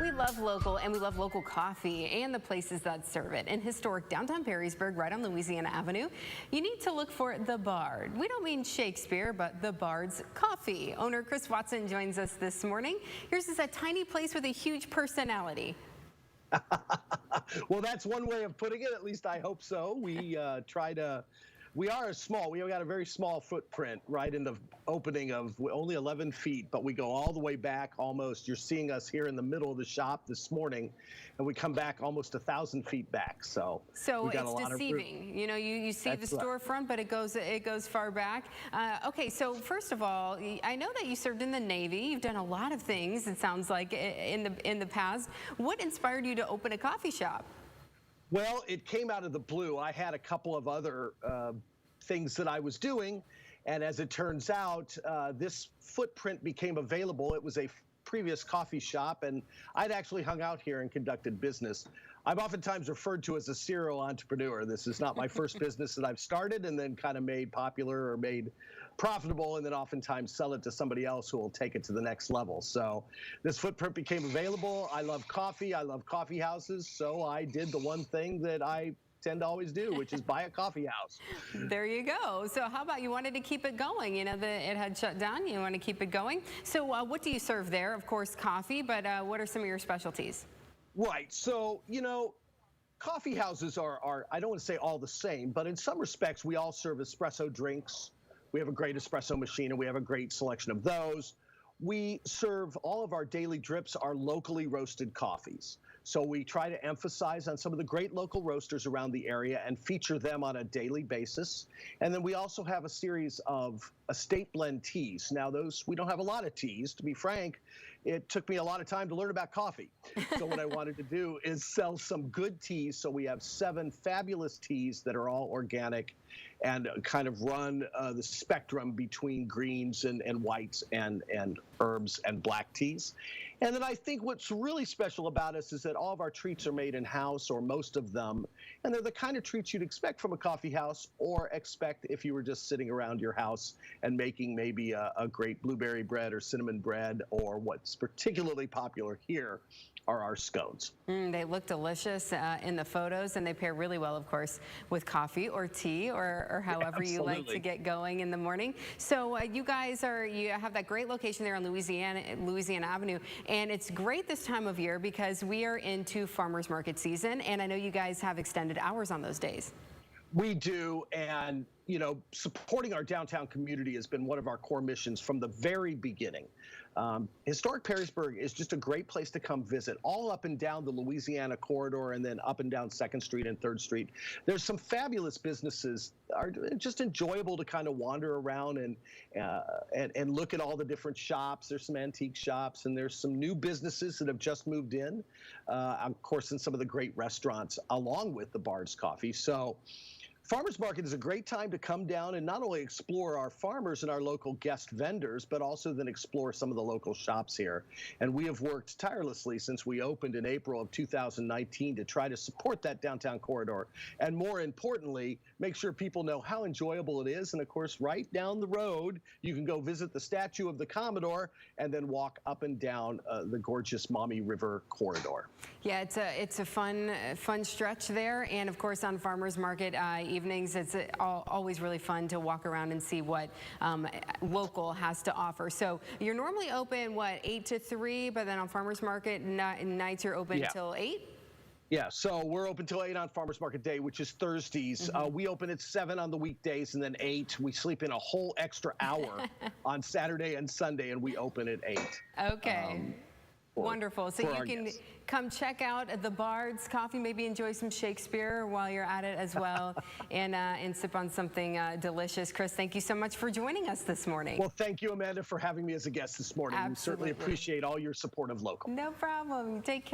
We love local, and we love local coffee and the places that serve it. In historic downtown Perrysburg, right on Louisiana Avenue, you need to look for The Bard. We don't mean Shakespeare, but The Bard's Coffee. Owner Chris Watson joins us this morning. Yours is a tiny place with a huge personality. Well, that's one way of putting it. At least I hope so. We we got a very small footprint right in the opening of only 11 feet, but we go all the way back almost. You're seeing us here in the middle of the shop this morning, and we come back almost 1,000 feet back. So we got it's deceiving. You know, you see That's the storefront, but it goes far back. Okay, so first of all, I know that you served in the Navy. You've done a lot of things, it sounds like, in the past. What inspired you to open a coffee shop? Well, it came out of the blue. I had a couple of other things that I was doing, and as it turns out, this footprint became available. It was a previous coffee shop, and I'd actually hung out here and conducted business. I'm oftentimes referred to as a serial entrepreneur. This is not my first business that I've started and then kind of made popular or made profitable, and then oftentimes sell it to somebody else who will take it to the next level. So this footprint became available. I love coffee. I love coffee houses. So I did the one thing that I tend to always do, which is buy a coffee house. There you go. So how about you wanted to keep it going? You know, it had shut down. You want to keep it going. So what do you serve there? Of course, coffee, but what are some of your specialties? Right. So, you know, coffee houses are, I don't want to say all the same, but in some respects, we all serve espresso drinks. We have a great espresso machine, and we have a great selection of those. We serve all of our daily drips are locally roasted coffees. So we try to emphasize on some of the great local roasters around the area and feature them on a daily basis. And then we also have a series of estate blend teas. Now those, we don't have a lot of teas, to be frank. It took me a lot of time to learn about coffee. So what I wanted to do is sell some good teas. So we have 7 fabulous teas that are all organic and kind of run the spectrum between greens and whites and herbs and black teas. And then I think what's really special about us is that all of our treats are made in-house, or most of them, and they're the kind of treats you'd expect from a coffee house or expect if you were just sitting around your house and making maybe a great blueberry bread or cinnamon bread, or what's particularly popular here are our scones. They look delicious in the photos, and they pair really well, of course, with coffee or tea or however you like to get going in the morning. So you guys you have that great location there on Louisiana Avenue, and it's great this time of year because we are into farmers market season, and I know you guys have extended hours on those days. We do, and you know, supporting our downtown community has been one of our core missions from the very beginning. Historic Perrysburg is just a great place to come visit, all up and down the Louisiana corridor and then up and down 2nd Street and 3rd Street. There's some fabulous businesses that are just enjoyable to kind of wander around and look at all the different shops. There's some antique shops, and there's some new businesses that have just moved in, of course, in some of the great restaurants along with the Bard's Coffee. So Farmers Market is a great time to come down and not only explore our farmers and our local guest vendors, but also then explore some of the local shops here. And we have worked tirelessly since we opened in April of 2019 to try to support that downtown corridor. And more importantly, make sure people know how enjoyable it is. And of course, right down the road, you can go visit the statue of the Commodore and then walk up and down the gorgeous Maumee River corridor. Yeah, it's a fun stretch there. And of course, on Farmers Market evenings, it's always really fun to walk around and see what local has to offer. So you're normally open, what, 8 to 3, but then on Farmers Market nights you're open till 8? Yeah, so we're open till 8 on Farmers Market Day, which is Thursdays. We open at 7 on the weekdays and then 8. We sleep in a whole extra hour on Saturday and Sunday, and we open at 8. Okay. Wonderful. So you can come check out the Bard's Coffee, maybe enjoy some Shakespeare while you're at it as well, and sip on something delicious. Chris, thank you so much for joining us this morning. Well, thank you, Amanda, for having me as a guest this morning. Absolutely. We certainly appreciate all your support of local. No problem. Take care.